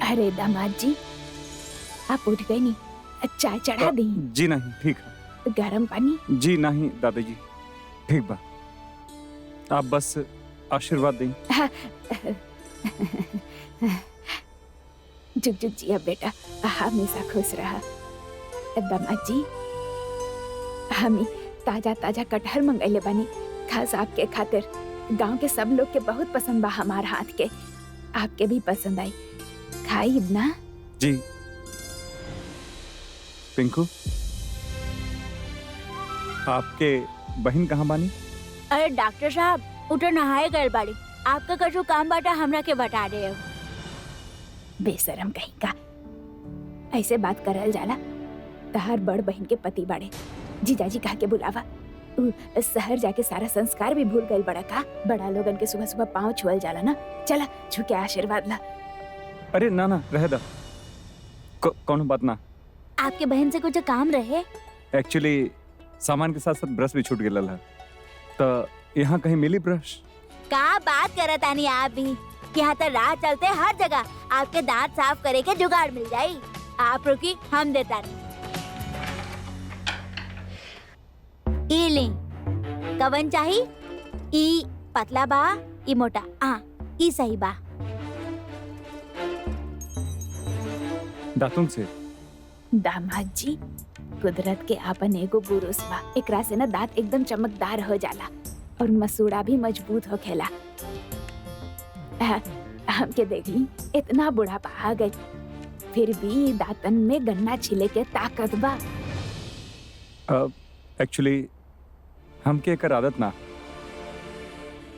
अरे दामाद जी, आप उठ गए नहीं? चाय चढ़ा दी? जी नहीं, ठीक है। गरम पानी? जी नहीं दादाजी, ठीक बा। आप बस आशीर्वाद दें। जुग जुग जिया बेटा, हमेशा खुश रहा। दामाद जी, हमें ताजा ताजा कटहर मंगैले बानी, खास आपके खातिर। गांव के सब लोग के बहुत पसंद बा हमार हाथ के, आपके भी पसंद आई। खाई ना? जी। पिंकू, आपके बहन कहाँ बानी? अरे डॉक्टर साहब, उठो नहाए गए बाड़ी। आपका कछु काम बाटा हमरा के बता रहे हो। बेशरम कहीं का, ऐसे बात करल जाला? तहार बड़ बहन के पति बाड़े, जीजाजी कहा के बुलावा। शहर जाके सारा संस्कार भी भूल गए बड़ा का। बड़ा लोगन के सुबह सुबह पाँव छुअल जाला ना। चला छुके आशीर्वाद ला। अरे ना ना, रह दा, कौन बात ना। आपके बहन से कुछ काम रहे? एक्चुअली सामान के साथ साथ ब्रश भी छूट गया है, तो यहाँ कहीं मिली ब्रश? का बात करत आनी आप भी। यहाँ तो राह चलते हर जगह आपके दांत साफ करे के जुगाड़ मिल जाई। आप रुकी, हम देता नहीं। ई ले, कवन चाही? ई पतला बा, ई मोटा? हाँ, ई सही बा। दातुन से? दामाद जी, कुदरत के आपन एगो बुरुस बा, एकरा से ना दांत एकदम चमकदार हो जाला और मसूड़ा भी मजबूत हो खेला। हमके देख ली, इतना बुढ़ापा आ गई, फिर भी दांतन में गन्ना छिले के ताकत बा। एक्चुअली हमके एकर आदत ना,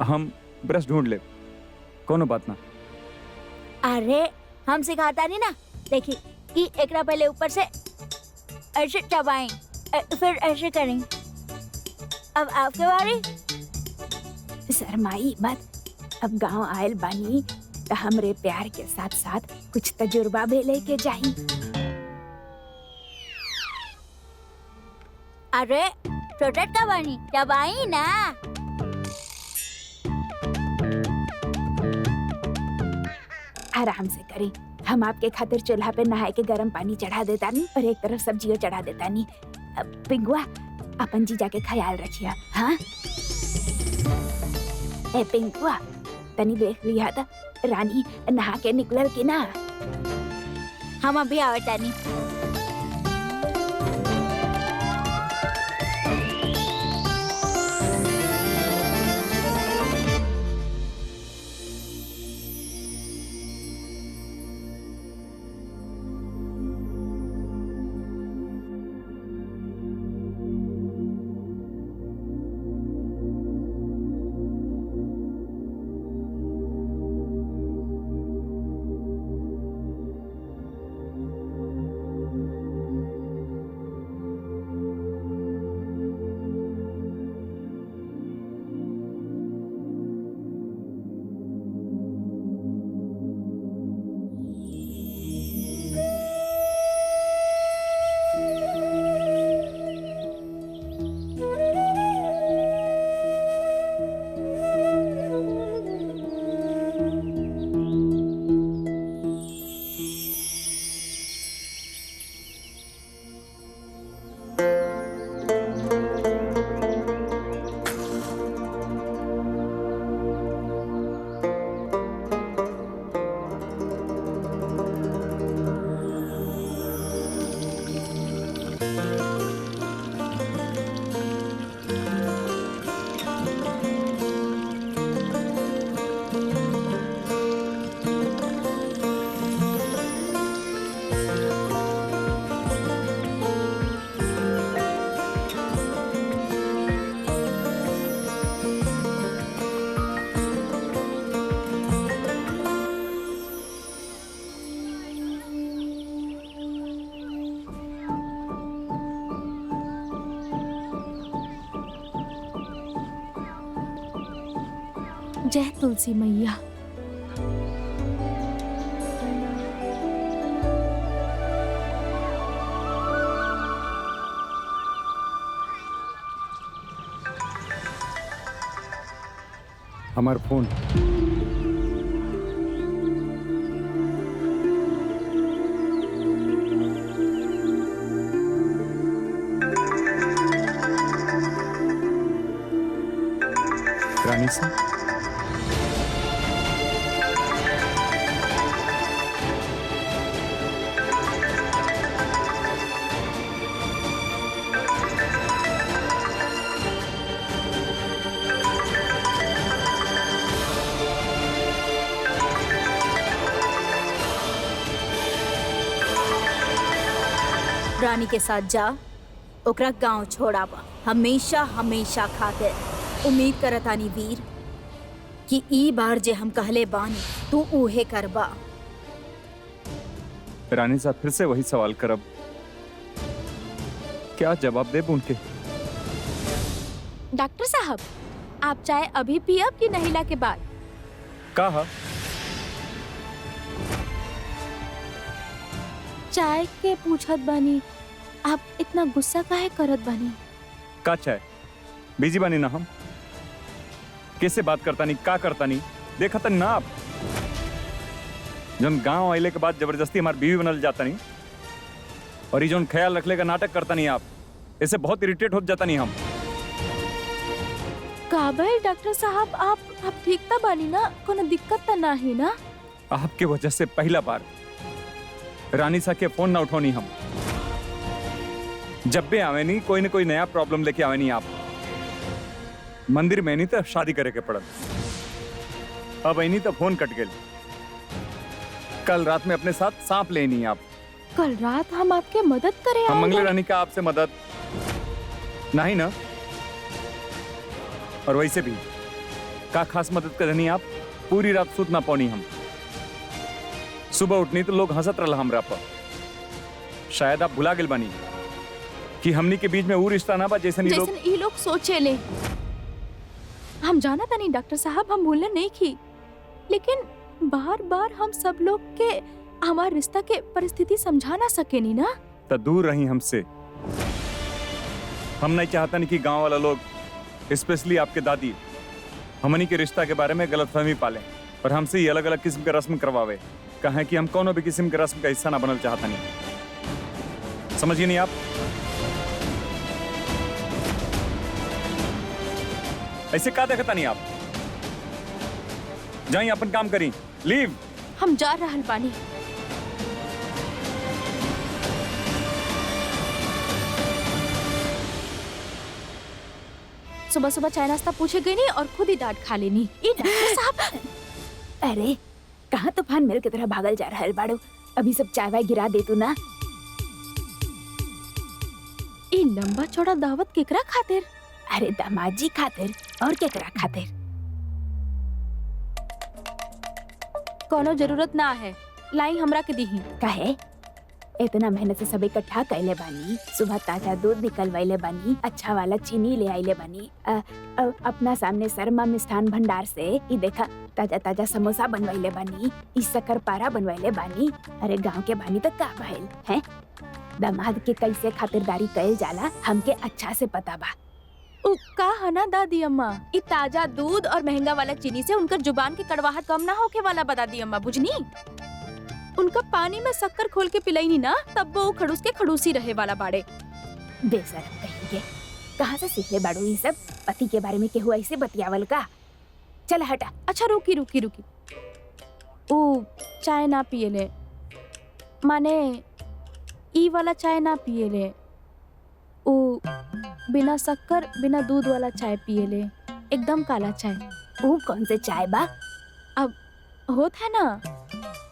हम ब्रश ढूंढ ले, कोनो बात ना। अरे हम सिखाता नहीं ना। देखिए, कि एकरा पहले ऊपर से ऐसे चबाएं, फिर ऐसे करें। अब आपके बारी। शर्माई मत, अब गांव आयल बानी तो हमरे प्यार के साथ साथ कुछ तजुर्बा भी लेके जाही। अरे छोटट का बानी, चबाई ना। आराम से करी, हम आपके खातिर चूल्हा पे नहाए के गरम पानी चढ़ा देता नी और एक तरफ सब्जियों चढ़ा देता नी। पिंगुआ, अपन जीजा के ख्याल रखिया। हाँ ए पिंगुआ, तनी देख लिया था रानी नहा के निकलल की ना? हम अभी आवता नहीं। जय तुलसी मैया। हमार फोन। साहब। रानी के साथ जा, ओकरा गांव छोड़ावा। हमेशा हमेशा खातिर उम्मीद करतानी वीर कि ई बार जे हम कहले बानी तू उहे करबा। रानी साहब फिर से वही सवाल करब, क्या जवाब देब उनके? डॉक्टर साहब, आप चाय अभी पियब कि नहिला के बाद? कहा चाय के पूछत बानी, आप इतना गुस्सा काहे करत बानी? का चाय बिजी बानी ना हम? कैसे बात करता नहीं, का करता नहीं, देखा था ना आप? जौन गांव आइले के बाद जबरदस्ती हमारी बीवी बनल जाता नहीं, और ये जौन ख्याल रखले का नाटक करता नहीं आप, इससे बहुत इरिटेट हो जाता नहीं हम। काबिल डॉक्टर साहब, आप ठीक ता बानी ना? कोनो दिक्कत ता नहीं ना? आपके वजह से पहला बार रानी सा के फोन ना उठौनी हम। जब भी आवे नहीं कोई न कोई नया प्रॉब्लम लेके आवे नहीं आप। मंदिर में नहीं तो शादी करे के पड़ल, अब नहीं तो फोन कट गए। कल रात में अपने साथ सांप ले नहीं आप। कल रात हम आपके मदद करे हम आए मंगले बानी। रानी का आपसे मदद नहीं ना, और वैसे भी का खास मदद करनी आप? पूरी रात सूत ना पौनी हम। सुबह उठनी तो लोग हंसत रहा हमरा पर। शायद आप भुला गेल बानी कि हमनी के बीच में वो रिश्ता ना बा जैसन ये लोग। जैसन ये लोग सोचे ले। हम जाना था नहीं डॉक्टर साहब, हम भूलने नहीं की, लेकिन बार बार हम सब लोग के हमारे रिश्ता के परिस्थिति समझा ना सके नहीं ना। तो दूर रही हमसे। हम नहीं चाहता नहीं कि गांव वाला लोग, स्पेशली आपके दादी, हमनी के रिश्ता के बारे में गलतफहमी पाले और हमसे ही अलग अलग किस्म के रस्म करवावे। कहें कि हम कोनो भी किस्म के रस्म का हिस्सा ना बनना चाहता नहीं। समझिए नहीं आप? ऐसे का देखता नहीं आप? जाइए अपन काम करी, लीव। हम जा रहल बानी। सुबह सुबह चाय नाश्ता पूछे गई नहीं और खुद ही डांट खा लेनी। ये डॉक्टर साहब, अरे कहाँ तूफान मेल की तरह भागल जा रहा है बाड़ो? अभी सब चाय वाय गिरा दे तू ना। ये लंबा चौड़ा दावत केकरा खातिर? अरे दामाद जी खातिर, और केकरा खातिर? कोनो जरूरत ना है, लाई हमरा के दीही। काहे? इतना मेहनत से सब इकट्ठा कैले बानी, सुबह ताजा दूध निकलवाइले बानी, अच्छा वाला चीनी ले आइले बानी, अपना सामने शर्मा मिष्ठान भंडार से ई देखा ताजा ताजा समोसा बनवाइले बानी, ई शक्कर पारा बनवाइले बानी। अरे गांव के बानी तो का भइल हैं? दामाद के कैसे खातिरदारी कैल जाला हमके अच्छा से पता बा। उ का है ना दादी अम्मा, ई ताजा दूध और महंगा वाला चीनी से उनकर जुबान की कड़वाहट कम ना होके वाला बता दी अम्मा, बुझनी? उनका पानी में शक्कर खोल के पिलाई ना, तब वो खड़ूस के खड़ूसी रहे वाला बाड़े। बेशरम कहेंगे, कहाँ से सीख ले बाड़ू ये सब? पति के बारे में केहू ऐसे बतियावल का? चल हटा। अच्छा रुकी रुकी रुकी, उ चाय ना पिए ले, माने ई वाला चाय ना पिए ले, उ बिना शक्कर बिना दूध वाला चाय पिए ले, एकदम काला चाय। वो कौन से चाय बा? अब होत है ना,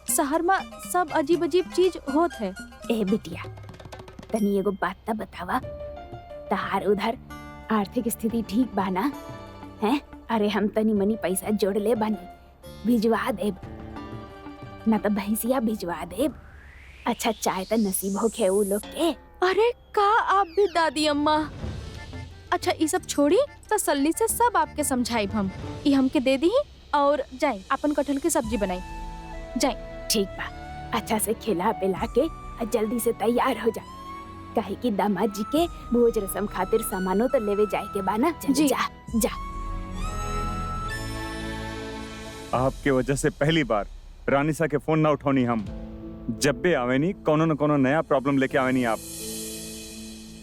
शहर में सब अजीब अजीब चीज होत है। ए बिटिया, तनी एगो बात त बतावा, तहार उधर आर्थिक स्थिति ठीक बा ना? हैं? अरे हम तनी मनी पैसा जोड़ ले बानी, भिजवा देब ना तो भैंसिया भिजवा देब। अच्छा चाय तो नसीब होके उ लोग के। अरे का आप भी दादी अम्मा। अच्छा ये सब छोड़ी, तसल्ली से सब आपके समझाई हम। ये हमके दे दी और जाए अपन कटहल की सब्जी बनाई जाए। ठीक बा, अच्छा से खिला पिला के और जल्दी से तैयार हो जा, काहे कि दामाद जी के भोज रसम खातिर सामानो तो लेवे जाए के बा ना। जी। जा जा। आपके वजह से पहली बार रानी सा के फोन ना उठौनी हम। जब भी आवे नहीं कोनो न कोनो नया प्रॉब्लम लेके आवे नहीं आप।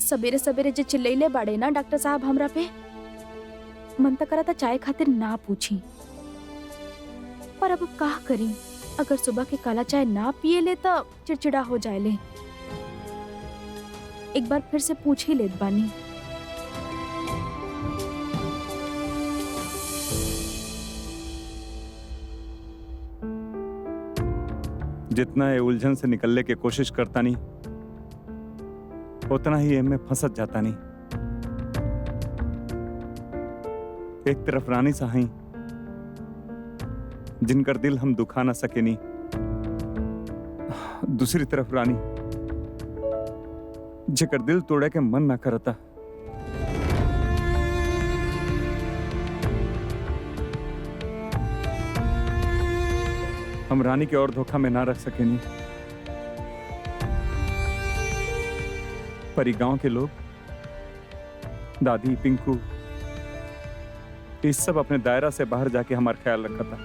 सवेरे सवेरे जो चिल्लैले बाड़े ना डॉक्टर साहब हमरा पे, मन त करा था चाय खातिर ना पूछी, पर अब का करी? अगर सुबह के काला चाय ना पिए ले तो चिड़चिड़ा हो जाए ले। एक बार फिर से पूछ ही लेत बानी। जितना ये उलझन से निकलने की कोशिश करता नहीं, उतना ही इनमें फंसत जाता नहीं। एक तरफ रानी साहई जिनकर दिल हम दुखा ना सके नहीं, दूसरी तरफ रानी जेकर दिल तोड़े के मन ना करता। हम रानी के और धोखा में ना रख सके नहीं, पर ये गांव के लोग, दादी, पिंकू, ये सब अपने दायरा से बाहर जाके हमारा ख्याल रखा था।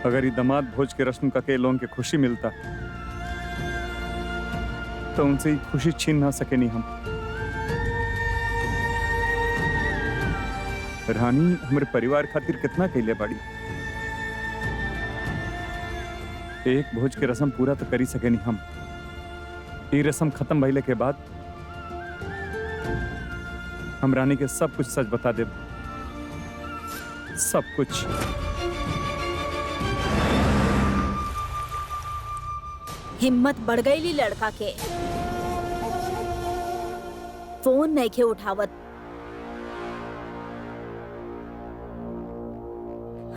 अगर ये दामाद भोज के रस्म का के लोगों के खुशी मिलता तो उनसे ये खुशी छीन ना सके नहीं हम। रानी हमारे परिवार खातिर कितना कैले बाड़ी। एक भोज के रस्म पूरा तो करी सके नहीं हम। ये रस्म खत्म भइले के बाद हम रानी के सब कुछ सच बता दे, सब कुछ। हिम्मत बढ़ गई ली लड़का के। फोन नहीं खे उठावत।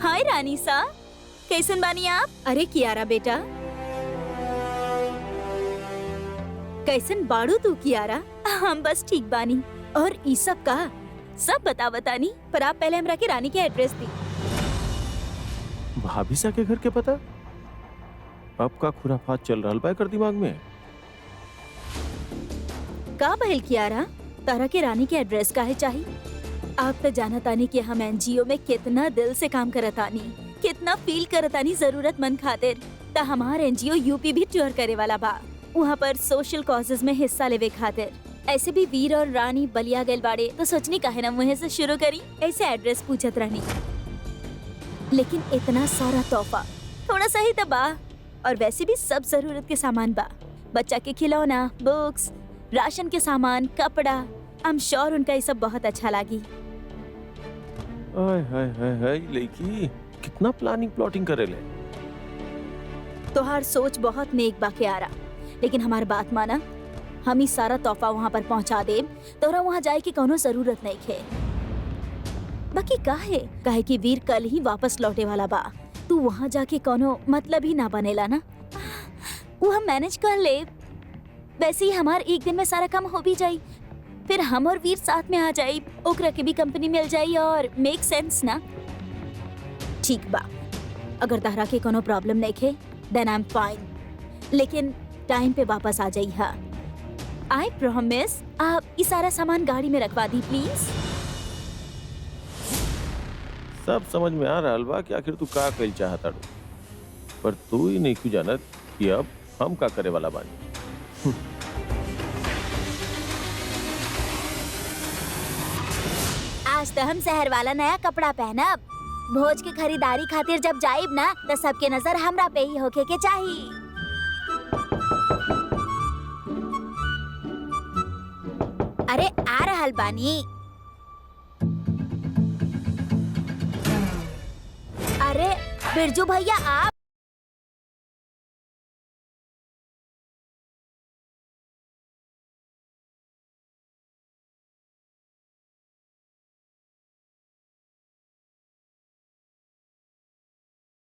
हाय रानी सा, कैसन बानी आप? अरे कियारा बेटा, कैसन बाड़ू तू कियारा? हम बस ठीक बानी। और ई सब का सब बतानी, पर आप पहले हमरा के रानी के एड्रेस दी। भाभी सा के घर के पता? अब का खुराफात चल रहा बा कर दिमाग में? का बहल कियारा, तारा के रानी के एड्रेस का है चाहिए? आप तो जानतानी कि हम एनजीओ में कितना दिल से काम करतानी, कितना फील करतानी जरूरतमंद खातिर। ता हमार एनजीओ यूपी भी टूर करे वाला बा, वहाँ पर सोशल कॉजेज में हिस्सा लेवे खातिर। ऐसे भी वीर और रानी बलिया गए बाड़े, तो सोचनी काहे ना मुहे से शुरू करी। ऐसे एड्रेस पूछत रहनी, लेकिन इतना सारा तोहफा थोड़ा सा ही तो बा। और वैसे भी सब जरूरत के सामान बा, बच्चा के खिलौना, बुक्स, राशन के सामान, कपड़ा। आई एम श्योर उनका ये सब बहुत अच्छा लगी। हाय हाय हाय हाय, लड़की कितना प्लानिंग प्लॉटिंग करे ले। तोहार सोच बहुत नेक बा के आ रहा, लेकिन हमारी बात माना, हम ही सारा तोहफा वहाँ पर पहुँचा दे। तोरा वहाँ जाए की कोनो जरूरत नहीं है। बाकी काहे कि वीर कल ही वापस लौटे वाला बा। तू वहाँ जाके कोनो मतलब ही ना बनेला ना, वो हम मैनेज कर ले। वैसे ही हमार एक दिन में सारा काम हो भी जाई, फिर हम और वीर साथ में आ जाई, ओकरा के भी कंपनी मिल जाई और मेक सेंस ना। ठीक बा, अगर तहरा के कोनो प्रॉब्लम नहीं है देन आई एम फाइन, लेकिन टाइम पे वापस आ जाई। हाँ, आई प्रॉमिस। आप ये सारा सामान गाड़ी में रखवा दी प्लीज। सब समझ में आ रहा बा कि आखिर तू का कइल चाहता, पर तू ही नहीं क्यों जानत कि अब हम का करे वाला बानी। आज तो हम शहर वाला नया कपड़ा पहनब। भोज के खरीदारी खातिर जब जाइब ना, तो सबके नजर हमरा पे ही होके के चाहिए। अरे आ रहल बानी। अरे बिरजू भैया आप।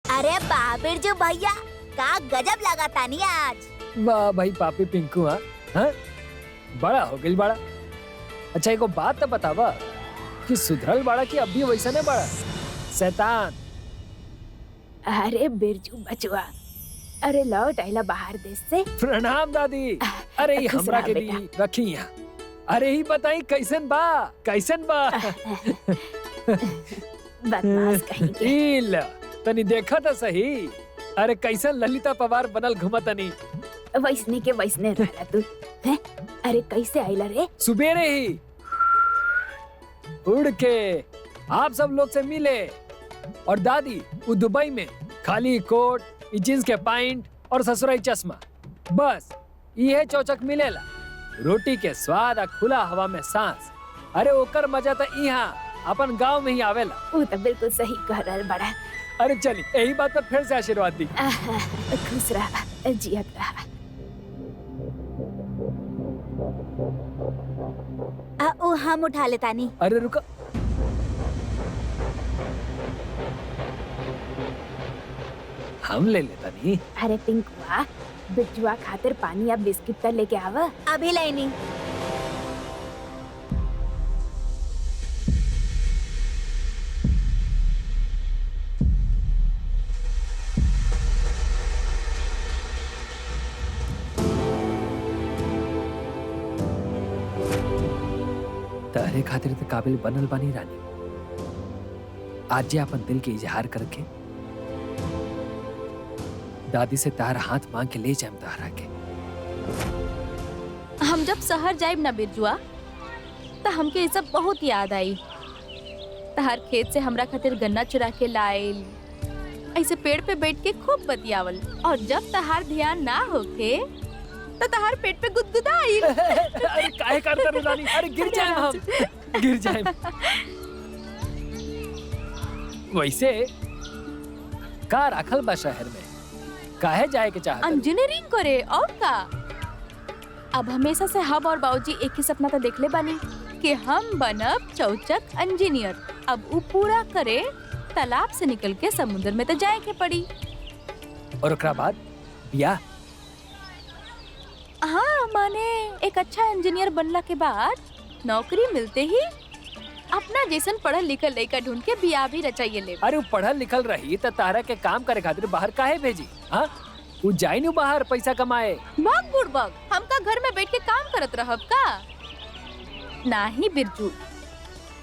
अरे बा बिरजू भैया, का गजब लगा तानी आज। वाह भाई पापी पिंकू। हाँ, बड़ा हो गई बड़ा। अच्छा एगो बात तो बतावा कि सुधरल बड़ा कि अब भी वैसा नहीं बड़ा शैतान? अरे बिरजू बचवा, अरे लौट आइला बाहर देश से। प्रणाम दादी। अरे ये हमरा के दी रखी यहाँ। अरे ही बताई कैसन बा, कैसन बा? बदमाश कहीं के। इल तनी देखा था सही। अरे कैसन ललिता पवार बनल घुमतनी। वैसने के वैसने रहला तू हैं? अरे कैसे आइला रे? सुबेरे ही उड़ के आप सब लोग से मिले। और दादी वो दुबई में खाली कोट, जींस के पैंट और ससुराई चश्मा, बस ये चौचक मिलेला। रोटी के स्वाद और खुला हवा में सांस, अरे ओकर मजा तो यहाँ अपन गांव में ही आवेला। वो तो बिल्कुल सही कह रहल बड़ा। अरे चली यही बात पर फिर से आशीर्वाद दी। खुश रहा, जियत रहा। ओ हम उठा लेता नहीं। अरे रुको, हम ले लेता नहीं। अरे पिंकुआ, बिजुआ खातिर पानी या बिस्किट तो लेके आवा। अभी लेनी। तहरे खातिर तो काबिल बनल बानी रानी। आज जे अपन दिल के इजहार करके दादी से तार हाथ मांग के ले जाए तहरा के। हम जब शहर जाइब ना बिरजुआ, तो हमके ये सब बहुत याद आई। तहार खेत से हमरा खातिर गन्ना चुरा के लाइल, ऐसे पेड़ पे बैठ के खूब बतियावल, और जब तहार ध्यान ना होके तो तहार पेट पे गुदगुदाइल। अरे काहे करता रे रानी? अरे गिर जाए हम, गिर जाए। वैसे का राखल बा शहर में, काहे जाए के चाहत? इंजीनियरिंग करे और का। अब हमेशा से हम और बाबूजी एक ही सपना तो देखले बानी कि हम बनब चौचक इंजीनियर। अब वो पूरा करे, तालाब से निकल के समुद्र में तो जाए के पड़ी। और ओकरा बाद बियाह? हाँ, माने एक अच्छा इंजीनियर बनला के बाद नौकरी मिलते ही अपना जैसन पढ़ल लिखल लड़का ढूंढ के बियाह भी रचाइए ले। अरे वो पढ़ल लिखल रही तो तारा के काम करे खातिर बाहर काहे भेजी? हाँ, वो जाई नु बाहर पैसा कमाए। भाग बुड़बक, हम का घर में बैठ के काम करत रहब का? नाही बिरजू,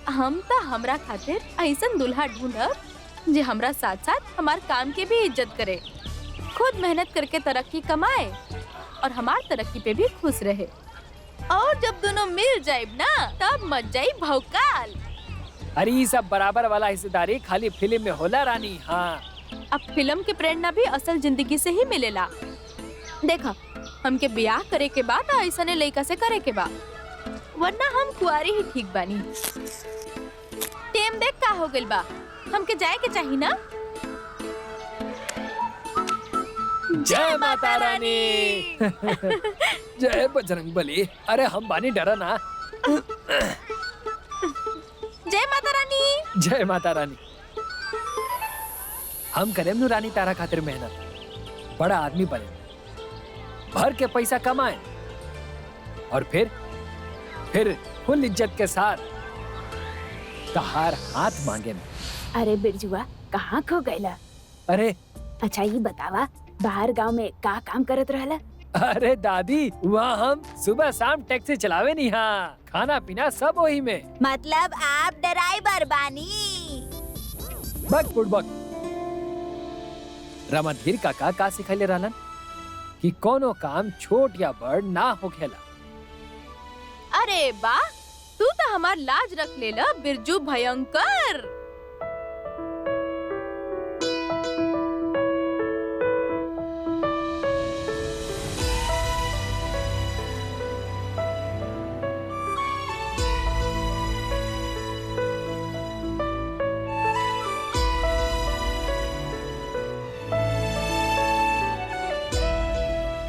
हम तो हमरा खातिर ऐसन दुल्हा ढूंढब जे हमरा साथ साथ हमार काम के भी इज्जत करे, खुद मेहनत करके तरक्की कमाए और हमार तरक्की पे भी खुश रहे। और जब दोनों मिल जाए ना, तब मच जाई भौकाल। अरे ये सब बराबर वाला हिस्सेदारी खाली फिल्म में होला रानी। हाँ, अब फिल्म के प्रेरणा भी असल जिंदगी से ही मिलेला। देखा, हमके ब्याह करे के बाद ऐसा ने लड़का से करे के बा, वरना हम कुआरी ही ठीक बानी। टेम देख का हो गइल बा, हमके जाए के चाहिए ना। जय माता रानी। जय बजरंगबली। अरे हम बानी, डरा ना। जय माता रानी। जय माता रानी। हम करेम नु रानी तारा खातिर मेहनत, बड़ा आदमी बने, भर के पैसा कमाए और फिर फुल इज्जत के साथ तहार हाथ मांगे में। अरे बिरजुआ, कहाँ खो गईला? अरे अच्छा ये बतावा, बाहर गांव में का काम करत रहला? अरे दादी, वहाँ हम सुबह शाम टैक्सी चलावे नहीं। हाँ, खाना पीना सब वही में। मतलब आप ड्राइवर बानी? बक बुड़बक। रामधीर काका का सिखले रहलन कि कोनो काम छोट या बड़ ना होखेला। अरे बा, तू तो हमार लाज रख लेला बिरजू भयंकर।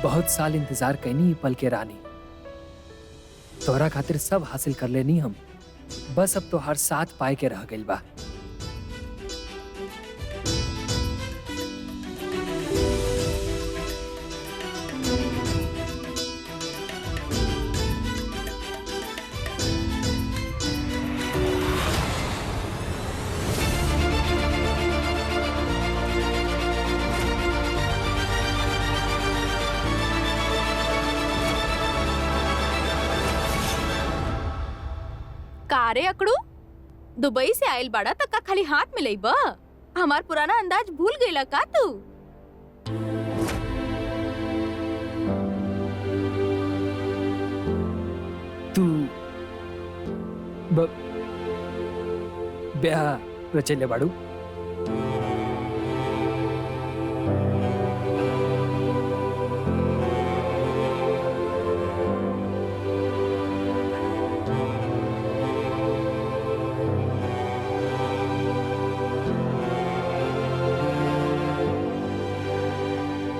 बहुत साल इंतजार कैनी ई पल के रानी, तोहरा खातिर सब हासिल कर लेनी हम, बस अब तो हर साथ पाए के रह गइल बा। कारे अकड़ू, दुबई से आयल बाड़ा तक का खाली हाथ मिलई बा? हमार पुराना अंदाज भूल गईला का तू? तू ब्याह रचेले बाड़ू।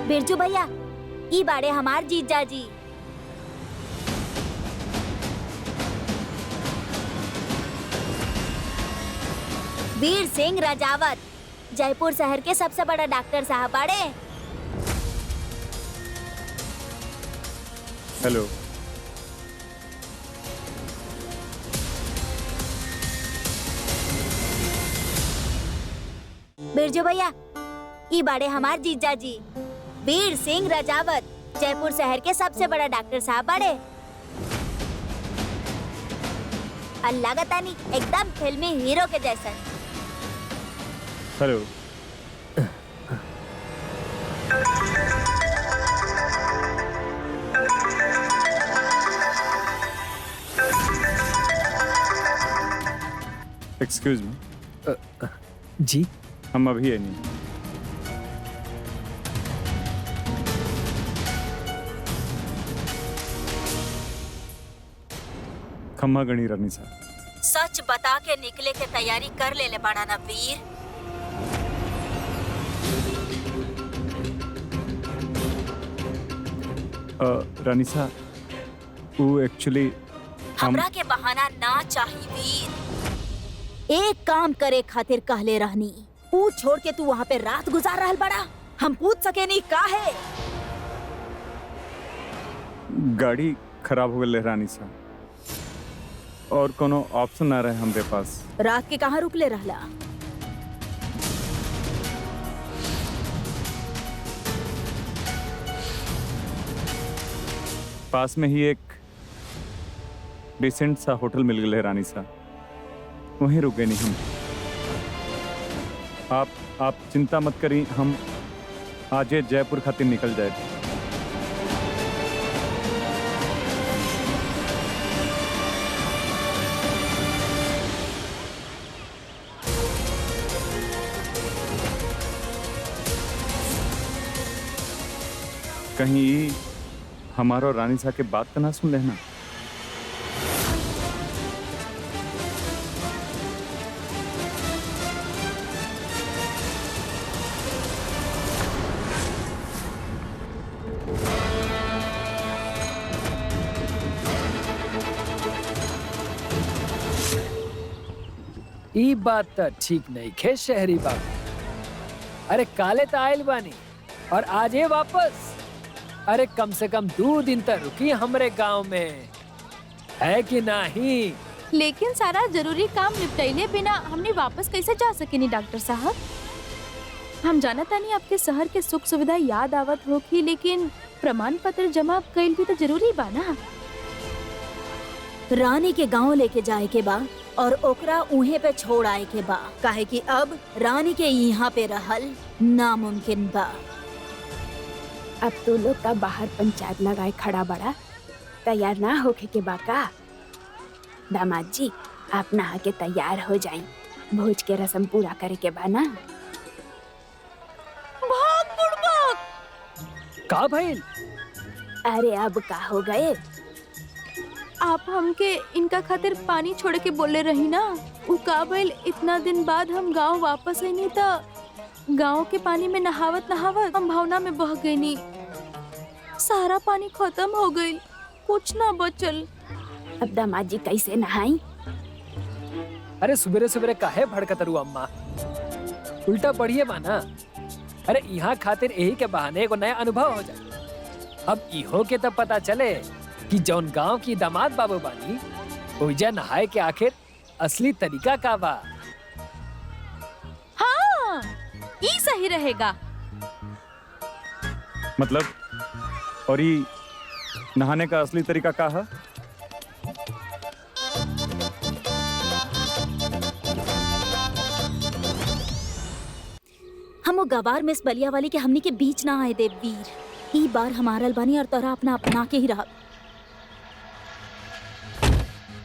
बिरजू भैया, ई बाड़े हमार जीजा जी। वीर सिंह राजावत, जयपुर शहर के सबसे बड़ा डॉक्टर साहब बाड़े। हेलो। बिरजू भैया, ई बाड़े हमार जीजा जी, वीर सिंह राजावत, जयपुर शहर के सबसे बड़ा डॉक्टर साहब बाड़े। अल्लाह का तानी एकदम फिल्मी हीरो के जैसन। हेलो। Excuse me. जी हम अभी है नहीं। खम्मा गणी रानी साहब। सच बता के निकले के तैयारी कर ले बाड़ा ना वीर। रानी साहब, वो एक्चुअली हमरा के बहाना ना चाहिए वीर। एक काम करे खातिर कहले रहनी, ऊ छोड़ के तू वहाँ पे रात गुजार रहल बड़ा। हम पूछ सके नहीं का है? गाड़ी खराब हो गई रानी साहब, और कोनो ऑप्शन ना रहे हमरे पास। रात के कहाँ रुकले रहला? पास में ही एक डिसेंट सा होटल मिल गया रानी साहब, वहीं रुक गए नहीं हम। आप चिंता मत करी, हम आज जयपुर खातिर निकल जाए। कहीं हमारो रानी साहब के बात तो ना सुन लेना। ई बात तो ठीक नहीं खे शहरी बाबू। अरे काले तो आयल बानी और आज ये वापस। अरे कम से कम 2 दिन तक रुकी हमरे गांव में, है कि नहीं? लेकिन सारा जरूरी काम निपटैले बिना हमने वापस कैसे जा सकेनी डॉक्टर साहब? हम जानत तानी आपके शहर के सुख सुविधा याद आवत होगी, लेकिन प्रमाण पत्र जमा कईल भी तो जरूरी बा ना। रानी के गांव लेके जाए के बा और ओकरा उहे पे छोड़ आए के बा, काहे कि अब रानी के यहाँ पे रहल नामुमकिन बा। अब तो लोग का बाहर पंचायत लगाए खड़ा बड़ा, तैयार ना होके के बाका। दामाद जी, आप नहा के तैयार हो जाएं, भोज के रस्म पूरा करे के बा ना। भाग बुड़बक! का भइल? अरे अब का हो गए? आप हमके इनका खातिर पानी छोड़ के बोले रही ना। उ का भइल, इतना दिन बाद हम गांव वापस आईनी त गांव के पानी में नहावत नहावत हम भावना में बह गईनी। सारा पानी खत्म हो गई, कुछ ना बचल। अब दामाद जी कैसे नहाई? अरे सुबेरे सुबेरे काहे भड़कत रू अम्मा? उल्टा बढ़िए बा ना। अरे यहाँ खातिर यही के बहाने एगो नया अनुभव हो जाए। अब इहो के तब पता चले कि जौन गांव की दामाद बाबू बानी, ओइजा नहाए के आखिर असली तरीका का बा। हाँ, ये सही रहेगा। मतलब, और ये नहाने का असली तरीका का है? हम वो गवार मिस बलिया वाली के हमनी के बीच ना आए देव वीर। ई बार हमारा अलबानी और तोरा अपना अपना के ही रहा।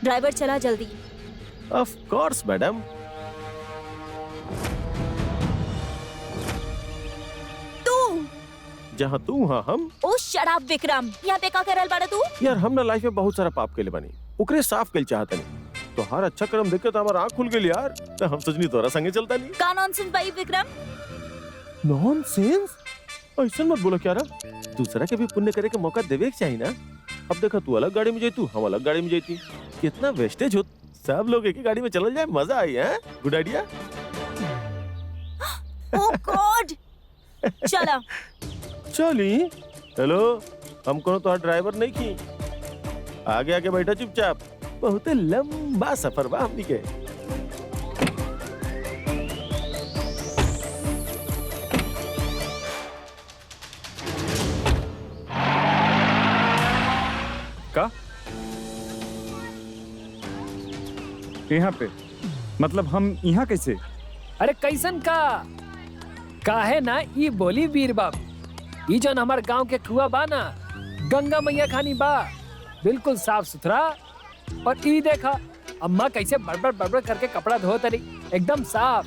ड्राइवर चला जल्दी। Of course madam. जहाँ तू वहाँ हम। ओ शराब विक्रम, यहाँ पे का करल बाड़ा तू? यार हम ना लाइफ में बहुत सारा पाप के लिए बनी, ओकरे साफ कल चाहता नहीं। तो हर अच्छा कर्म देख के तो हमारा आँख खुल गई यार। तो हम सोचनी तोरा संगे चलता नहीं। का नॉनसेंस भाई विक्रम? नॉनसेंस? ऐसा मत बोलो क्या रहा, दूसरा के भी पुण्य करे के मौका देवे के चाहिए ना। अब देखा तू अलग गाड़ी में जाती, हम अलग गाड़ी में जाती, कितना वेस्टेज हो। सब लोग एक ही गाड़ी में चल जाए, मजा आई है। Good idea. ओ गॉड, चला। चली। हेलो, हम कोनो तो ड्राइवर नहीं की, आगे आगे बैठा चुपचाप। बहुत लंबा सफर बा हमनी के। का यहाँ पे मतलब हम यहाँ कैसे? अरे कैसन का है ना, ई बोली वीर बाबू, ई जन हमार गांव के कुआ बा ना, गंगा मैया खानी बा, बिल्कुल साफ सुथरा। और ई देखा अम्मा कैसे बड़बड़ बड़बड़ करके कपड़ा धो तरी, एकदम साफ।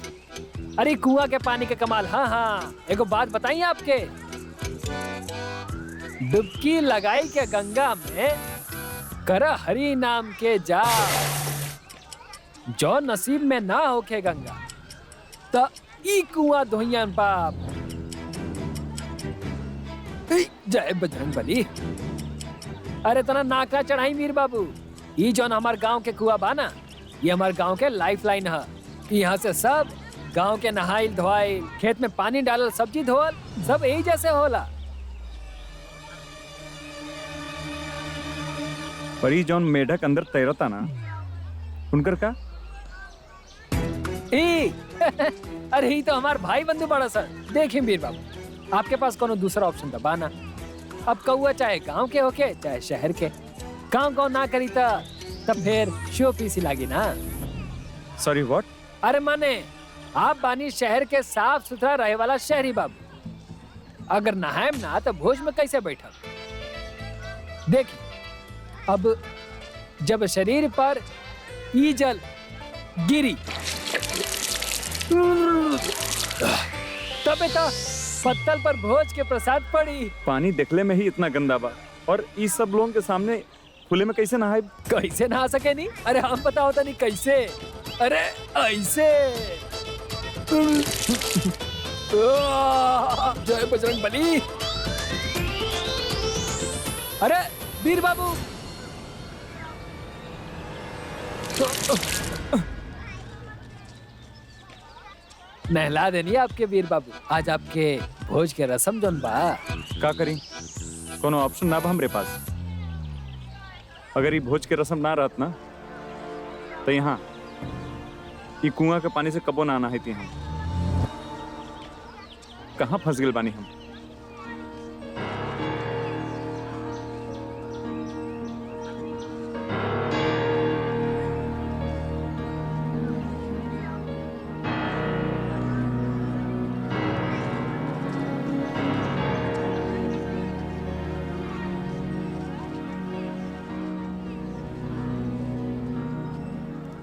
अरे कुआं के पानी के कमाल। हाँ हाँ, एगो बात बताइए आपके, डुबकी लगाई के गंगा में कर हरि नाम के जा, जो नसीब में ना होके गंगा तो ई कुआं धोइयन बाप। जय बजरंगबली। अरे तना नाका चढ़ाई वीर बाबू, ई जौन हमार गांव के कुआं बा ना, ये हमार गांव के लाइफ लाइन है। यहाँ से सब गांव के नहाइल धोआइल, खेत में पानी डालल, सब्जी धोअल, सब यही जैसे होला। पर ई जौन मेढक अंदर तैरता ना, उनकर का? अरे ही तो हमार भाई बंधु बड़ा सर। देखिए वीर बाबू, आपके पास कोनो दूसरा ऑप्शन तो बाना। अब कौआ चाहे गांव के होके चाहे शहर के, गांव ना करी तब फिर शो पीसी लागी ना। Sorry what? अरे माने आप बानी शहर के साफ सुथरा रहे वाला शहरी बाबू, अगर नहायम ना तो भोज में कैसे बैठा? देखिए अब जब शरीर पर ई जल गिरी तबे तो पत्तल पर भोज के प्रसाद पड़ी। पानी देखले में ही इतना गंदा बा, और ई सब लोगों के सामने खुले में कैसे नहाए? कैसे नहा सके नहीं? अरे हम पता होता नहीं कैसे। अरे ऐसे। जय बजरंगबली। अरे वीर बाबू, नहला देनी आपके वीर बाबू, आज आपके भोज के रस्म जोन बा। का करी? कोनो ऑप्शन ना बा हमरे पास। अगर ये भोज के रस्म ना रहत ना, तो यहाँ ये कुआं के पानी से कबो ना नहाती हम। कहाँ फंस गए बानी हम?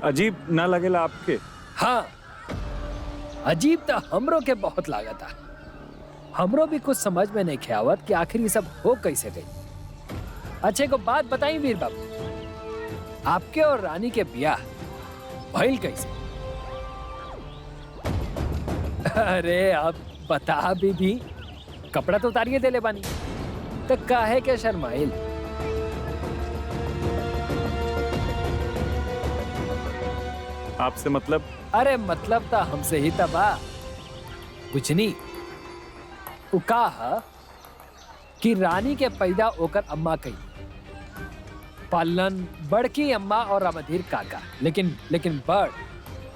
अजीब ना लगेला आपके? हाँ, अजीब तो हमरो के बहुत लागत था। हमरो भी कुछ समझ में नहीं ख्यावत कि आखिर ये सब हो कैसे गई। अच्छे को बात बताई वीर बाबू, आपके और रानी के ब्याह भइल कैसे? अरे अब बता भी कपड़ा तो उतारिए देले बानी, तो काहे के शर्माइल? आपसे मतलब? अरे मतलब था हमसे ही तबा बुझनी। उ कहा कि रानी के पैदा ओकर अम्मा कही, पालन बड़की अम्मा और रामधीर काका, लेकिन बड़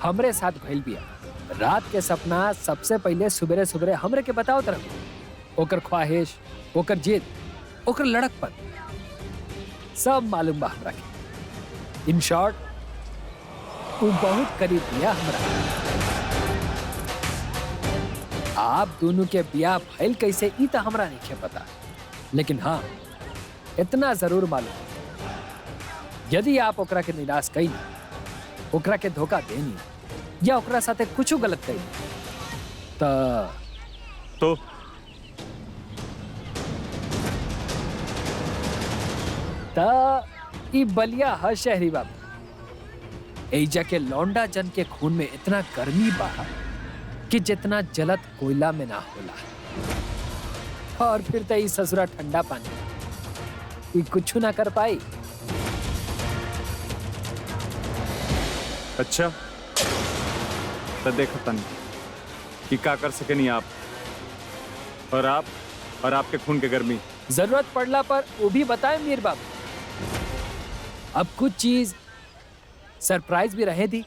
हमरे साथ भइल बिया। रात के सपना सबसे पहले सुबेरे सुबेरे हमरे के बताओ तरफ, ओकर ख्वाहिश, ओकर जिद, ओकर लड़कपन सब मालूम बा हमरा के। इन शॉर्ट वो बहुत करीब बिया हमरा। आप दोनों के बिया भइल कैसे ई तो हमरा नहीं पता, लेकिन हाँ इतना जरूर मालूम, यदि आप ओकरा के निराश कई, ओकरा के धोखा देनी या ओकरा साथे कुछ गलत कई, तो ता ई बलिया है शहरी बाबू। एजा के लौंडा जन के खून में इतना गर्मी बा कि जितना जलत कोयला में ना होला। और फिर तो ई ससुरा ठंडा पानी, ई कुछ ना कर पाई। अच्छा तो देखो तन कि क्या कर सके नहीं आप और आपके खून के गर्मी। जरूरत पड़ला पर वो भी बताए मीर बाबू। अब कुछ चीज सरप्राइज भी रहे थी।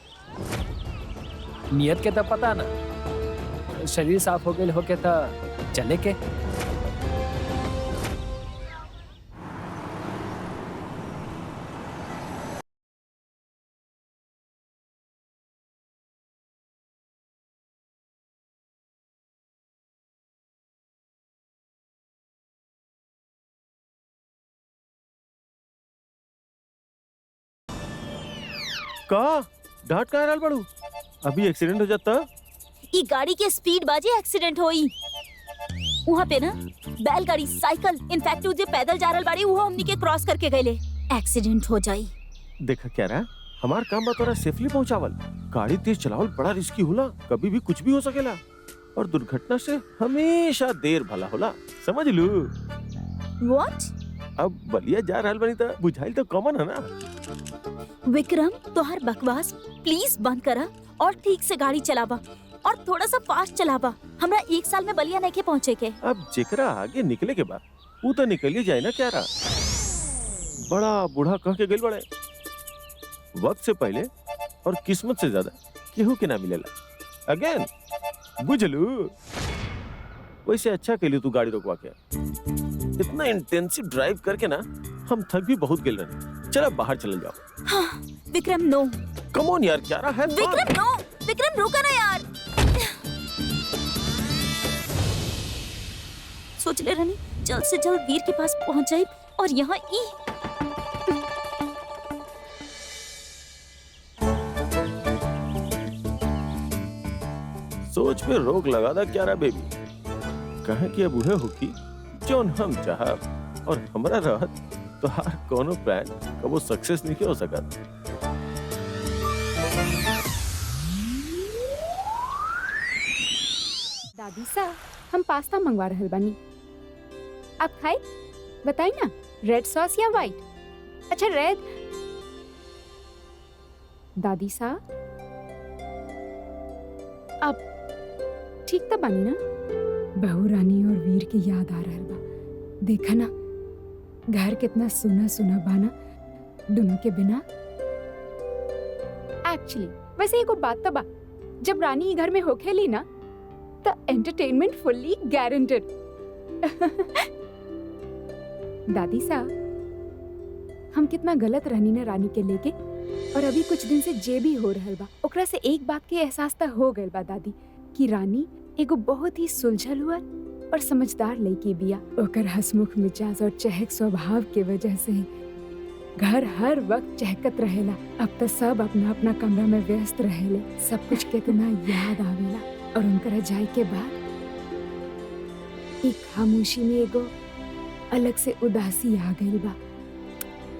नियत के तो पता ना, शरीर साफ हो गए होके तो चले के। का डांट का रहल बड़ू? अभी एक्सीडेंट हो जाता। ई गाड़ी के स्पीड बाजे एक्सीडेंट होई। वहाँ पे ना बैलगाड़ी, साइकिल, इनफैक्ट जो पैदल जा रहल बाड़ी वो हमनी के क्रॉस करके गईले। एक्सीडेंट हो जाई। देखा क्या रहा, हमार काम बा तोरा सेफली पहुंचावल। गाड़ी तेज चलावल बड़ा रिस्की होला, कभी भी कुछ भी हो सकेला। और दुर्घटना से हमेशा देर भला होला, समझ लू। What? अब बलिया जा रहल बनी त बुझाइल तो कॉमन है ना। विक्रम, तोहार बकवास प्लीज बंद करा और ठीक से गाड़ी चलावा और थोड़ा सा फास्ट चलावा। हमरा 1 साल में बलिया नहीं के पहुँचे के। अब जेकरा आगे निकले के बाद वो तो निकल जाए ना। क्या रहा, बड़ा बूढ़ा कह के गइल बड़े। वक्त से पहले और किस्मत से ज्यादा केहू के ना मिलेला। अगेन बुझलू। वैसे अच्छा कैलू तू गाड़ी रोकवा के। इतना इंटेंसिव ड्राइव करके ना हम थक भी बहुत गए रहे। चलो बाहर चल जाओ। हाँ, विक्रम नो। कम ऑन यार, क्या रहा है? विक्रम नो, विक्रम रुका ना यार। सोच ले रानी, जल्द से जल्द वीर के पास पहुंच जाए और यहाँ ई सोच पे रोक लगा दा क्या रहा बेबी। कहे कि अब उहे होकी जोन हम चाहब और हमरा रहत तो हर कोनो प्लान कबो सक्सेस नहीं हो सकत। दादी सा, हम पास्ता मंगवा रहल बानी। आप खाए? बताई ना, रेड सॉस या व्हाइट? अच्छा रेड। दादी सा, आप ठीक तो बानी ना? बहू रानी और वीर की याद आ रहल बा। देखा ना घर कितना सुना सुना बाना दोनों के बिना। एक्चुअली वैसे एगो बात तो बा, जब रानी घर में होखेली ना तो एंटरटेनमेंट फुल्ली गारंटेड। दादी सा, हम कितना गलत रहनी ना रानी के लेके, और अभी कुछ दिन से जे भी हो रहल बा ओकरा से एक बात के एहसास तो हो गइल बा दादी कि रानी एगो बहुत ही सुलझल हुआ और समझदार लड़की बिया। ओकर हंसमुख मिजाज और चहक स्वभाव के वजह से घर हर वक्त चहकत रहेला। अब तो सब अपना अपना कमरा में व्यस्त रहेले। सब कुछ कितना याद आवेला। और उनकर जाए के बाद एक खामोशी में एगो अलग से उदासी आ गई बा।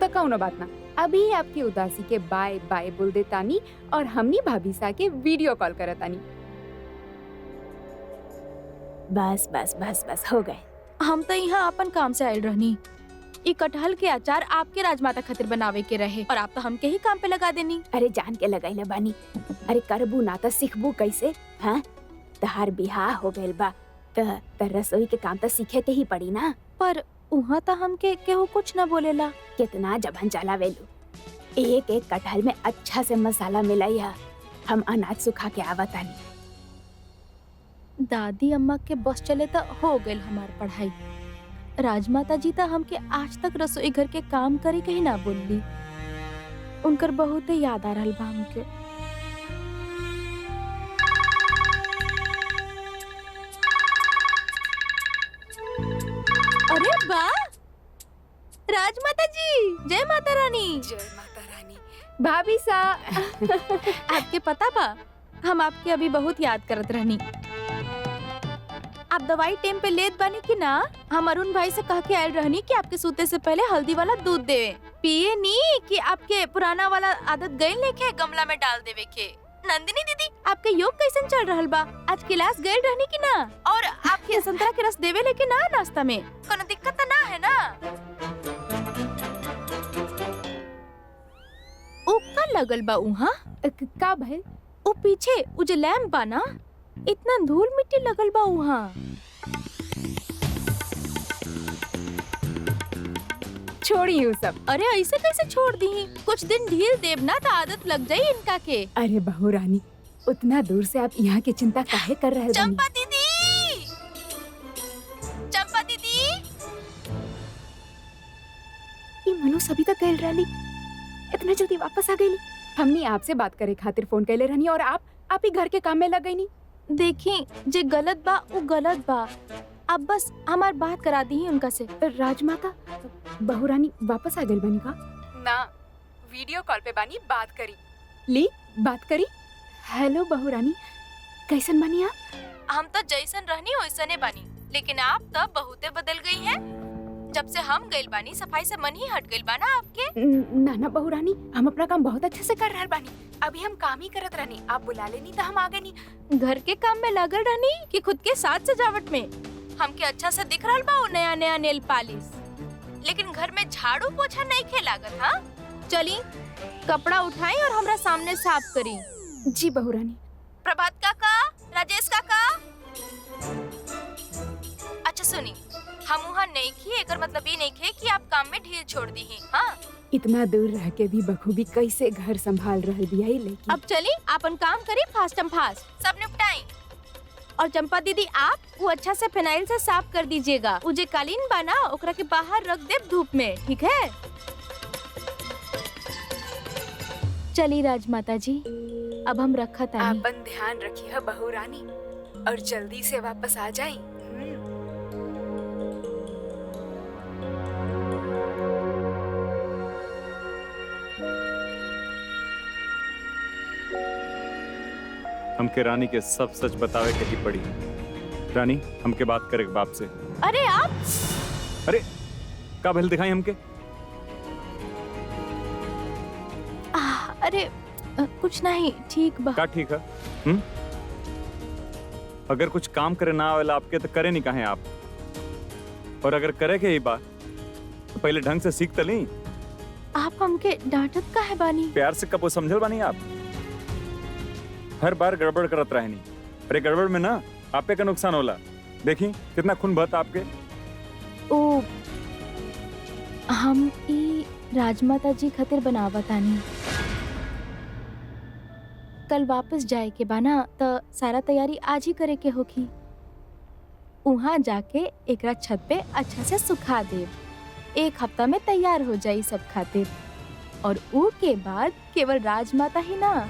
तो कौनो बात ना, अभी आपकी उदासी के बाय बाय बोल देतानी और हमनी भाभी सा के वीडियो कॉल करतानी। बस बस बस बस हो गए। हम तो यहाँ अपन काम से आयल रहनी। ई कटहल के अचार आपके राजमाता खातिर बनावे के रहे और आप तो हमके ही काम पे लगा देनी। अरे जान के लगाइले बानी। अरे करबू ना तो सीखबू कैसे? हाँ, तहार बिहार हो गइल बा त रसोई के काम तो सीखे के ही पड़ी ना। पर उहाँ तो हमके केहू कुछ न बोलेला। कितना जबन चलावेलू। एक एक कटहल में अच्छा से मसाला मिलाई है। हम अनाज सुखा के आवतानी। दादी अम्मा के बस चले तो हो गइल हमार पढ़ाई। राजमाता जी तो हमके आज तक रसोई घर के काम करे के ही ना बोलली। उनकर बहुत ही याद आ रहल बा हमके। अरे वाह, राजमाता जी, जय माता रानी। जय माता रानी। भाभी सा आपके पता बा, हम आपके अभी बहुत याद करत रहनी। आप दवाई टाइम पे लेत बानी कि ना? हम अरुण भाई से कह के आयल रहनी कि आपके सूते से पहले हल्दी वाला दूध देवे। पिए नी कि आपके पुराना वाला आदत गइल लेके गमला में डाल देवे के। नंदिनी दीदी, आपके योग कैसन चल रहल बा? आज क्लास गइल रहनी कि ना? और आपके संतरा के रस देवे लेके ना नाश्ता में? कोनो दिक्कत तो ना है ना? ओ का लगल बा उहाँ? का भइल? ओ पीछे उ जे लैम्प बा ना, इतना धूल मिट्टी लगल बा उहाँ। छोड़ी उ सब। अरे ऐसे कैसे छोड़ दी? कुछ दिन ढील देव ना तो आदत लग जाई इनका के। अरे बहू रानी, उतना दूर से आप यहाँ की चिंता काहे कर रहे बानी? चंपा दीदी, चंपा दीदी, ये मनु सभी तक गइल रहली, इतना जल्दी वापस आ गई। हमनी आपसे बात करे खातिर फोन कैले रहनी और आप ही घर के काम में लग गई नी। देखी जे गलत बा वो गलत बा। अब बस हमार बात करा दी ही उनका से। राजमाता, बहू रानी वापस आ गई बनी का? ना, वीडियो कॉल पे बानी बात करी। ली बात करी। हेलो बहू रानी, कैसन बनी आप? हम तो जैसन रहनी वैसने बानी, लेकिन आप तो बहुते बदल गई हैं। जब से हम गइल बानी सफाई से मन ही हट गइल बा ना आपके। ना ना बहू रानी, हम अपना काम बहुत अच्छे से कर रहे बानी। अभी हम काम ही करत रहनी, आप बुला लेनी तो हम आ गए नी। घर के काम में लगल रहनी कि खुद के साथ सजावट में? हमके अच्छा से दिख रहल बा नया नया नेल पॉलिश, लेकिन घर में झाड़ू पोछा नहीं खे लागत। हाँ चली कपड़ा उठाई और हमरा सामने साफ करी। जी बहू रानी। प्रभात काका, राजेश काका, अच्छा सुनी, हम वहाँ नहीं खी, एकर मतलब ये नहीं खे कि आप काम में ढील छोड़ दी ही। हाँ इतना दूर रह के भी बखूबी कैसे घर संभाल रही बिया, लेकिन अब चली अपन काम करी फास्ट सब निपटाई। और चंपा दीदी आप वो अच्छा से फिनाइल से साफ कर दीजिएगा। वो जे कालीन बना ओकरा के बाहर रख दे धूप में, ठीक है? चली राजमाता जी, अब हम रखत आनी। अपन ध्यान रखिए बहू रानी और जल्दी से वापस आ जाए। हमके रानी के सब सच बतावे के ही पड़ी। रानी हमके बात करे बाप से। अरे आप, अरे का भल दिखाई हमके? अरे कुछ नहीं, ठीक बा। का ठीक है? अगर कुछ काम करे ना आवेला आपके तो करे नहीं काहे आप? और अगर करे के ही बात तो पहले ढंग से सीख तली। आप हमके डांटत काहे बानी? प्यार से कबो समझल बानी आप? हर बार गड़बड़ करत रहनी। अरे गड़बड़ में ना आपे का नुकसान होला। देखी कितना खून बहत आपके। ओ हम ई राजमाता जी खातिर बनावत आनी। कल वापस जाए के बाना तो सारा तैयारी आज ही करे के होगी। वहाँ जाके एकरा छत पे अच्छा से सुखा दे। एक हफ्ता में तैयार हो जाई सब खातिर। और ऊ के बाद केवल राजमाता ही ना,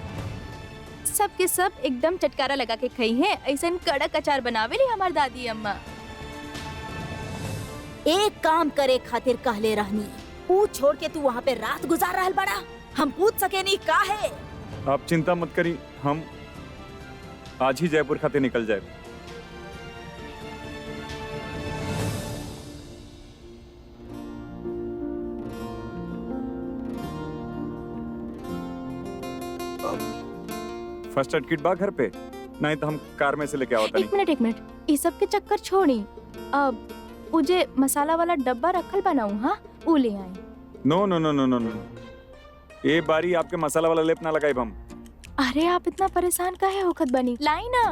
सब के सब एकदम चटकारा लगा के खाई है। ऐसा कड़क अचार बनावेली हमार दादी अम्मा। एक काम करे खातिर कहले रहनी, ऊ छोड़ के तू वहाँ पे रात गुजार रहल बड़ा। हम पूछ सके नहीं का है? आप चिंता मत करी, हम आज ही जयपुर खाते निकल जाए। फर्स्ट एड किट बा घर पे? नहीं तो हम कार में से लेके आवता नहीं। एक मिनट, ये सब के चक्कर छोड़ी। अब मुझे मसाला वाला डब्बा रखल बनाऊं। हाँ वो ले आई। नो नो नो नो नो नो, ये बारी आपके मसाला वाला लेप ना लगाए हम। अरे आप इतना परेशान काहे होखत बनी? लाई ना,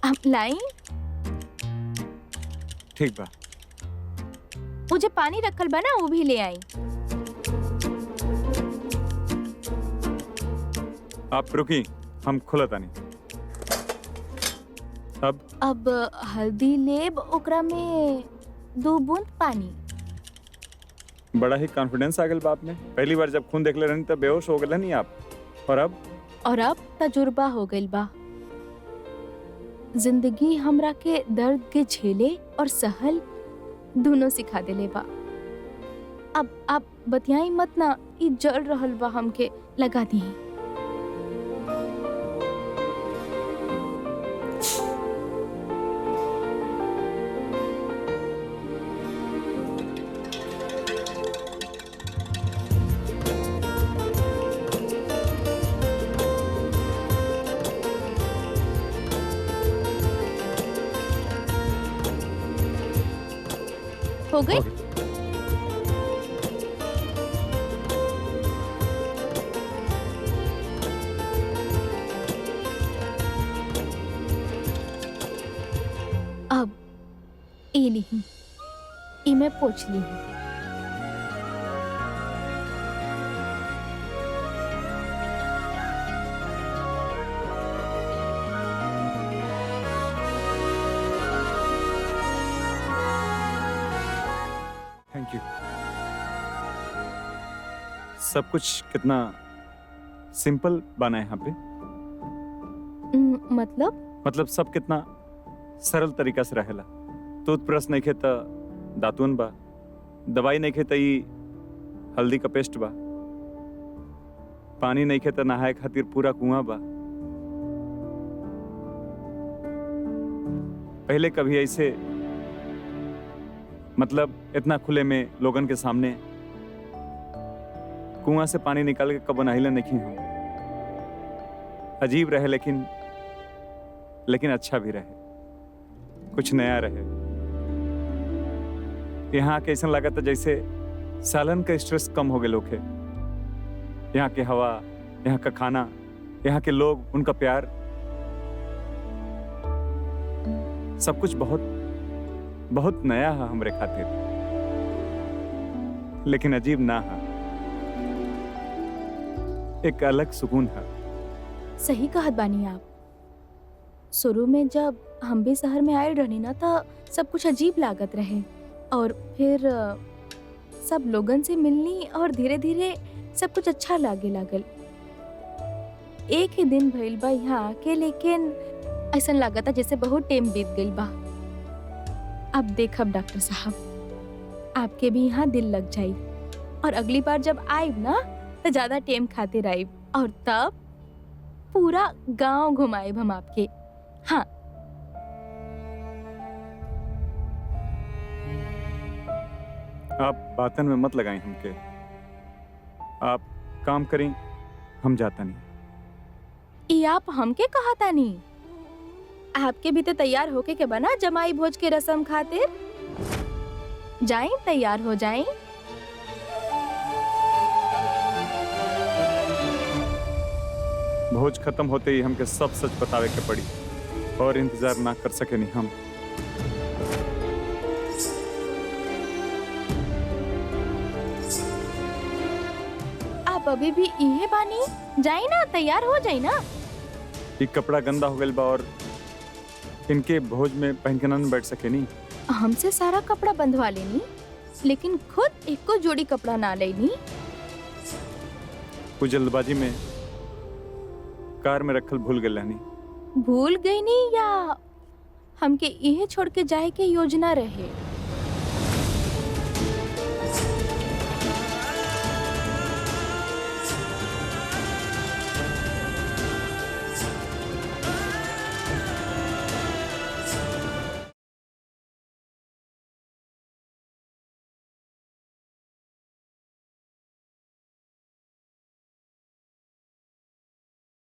हम लाई। ठीक बा। मुझे पानी रखल बना वो भी ले आई। आप रुकी, हम खुलता नहीं। अब हल्दी लेब, ओकरा में 2 बूंद पानी। बड़ा ही कॉन्फिडेंस आ गया बाप में। पहली बार जब खून देख ले रहनी तब बेहोश हो गए नहीं आप? और अब तजुर्बा हो गइल बा। जिंदगी हमरा के दर्द के झेले और सहल दोनों सिखा देले बा। अब आप बतियाई मत ना, ई जल रहल बा हमके, लगा दी। हो गई? अब ये ली, ई मैं पोछ ली। Thank you. सब कुछ कितना सिंपल बना है यहाँ पे। मतलब सब कितना सरल तरीका से रहेला। टूथब्रश नहीं खे त दातुन बा, दवाई नहीं खे त ई हल्दी का पेस्ट बा, पानी नहीं खे त नहाए खातिर पूरा कुआं बा। पहले कभी ऐसे मतलब इतना खुले में लोगन के सामने कुआं से पानी निकाल के कब नहिले नहीं हूं। अजीब रहे लेकिन अच्छा भी रहे, कुछ नया रहे। यहाँ के ऐसा लगा था जैसे सालन का स्ट्रेस कम हो गए लोग है। यहाँ के हवा, यहाँ का खाना, यहाँ के लोग, उनका प्यार, सब कुछ बहुत बहुत नया है हमरे खातिर, लेकिन अजीब ना है। एक अलग सुकून है। सही कहत बानी आप। शुरू में जब हम भी शहर में आए रहनी ना था, सब कुछ अजीब लागत रहे, और फिर सब लोगन से मिलनी और धीरे धीरे सब कुछ अच्छा लागे लागल। एक ही दिन भइल बा यहाँ आके, लेकिन ऐसा लागता जैसे बहुत टाइम बीत गइल बा। अब देखब डॉक्टर साहब, आपके भी यहाँ दिल लग जाई, और अगली बार जब आइब ना तो ज्यादा टाइम खातिर आइब, और तब पूरा गांव घुमाइब हम आपके। हाँ, आप बातन में मत लगाएं हमके। आप काम करें, हम जाता नहीं। ये आप हमके कहता नहीं? आपके भी तो तैयार होके के बना जमाई भोज के रस्म खातिर। जाएं, तैयार हो जाएं। भोज खत्म होते ही हमके सब सच बतावे के पड़ी, और इंतजार ना कर सके नहीं हम। आप अभी भी इहे बानी? जाई ना, तैयार हो जाई ना। ये कपड़ा गंदा हो गया बा, और इनके भोज में पहन के ना बैठ सके नहीं। हमसे सारा कपड़ा बंधवा लेनी, लेकिन खुद एक को जोड़ी कपड़ा ना लेनी। कुछ जल्दबाजी में कार में रखल भूल गए रहनी। भूल गई नहीं, या हमके इहे छोड़ के जाए के योजना रहे?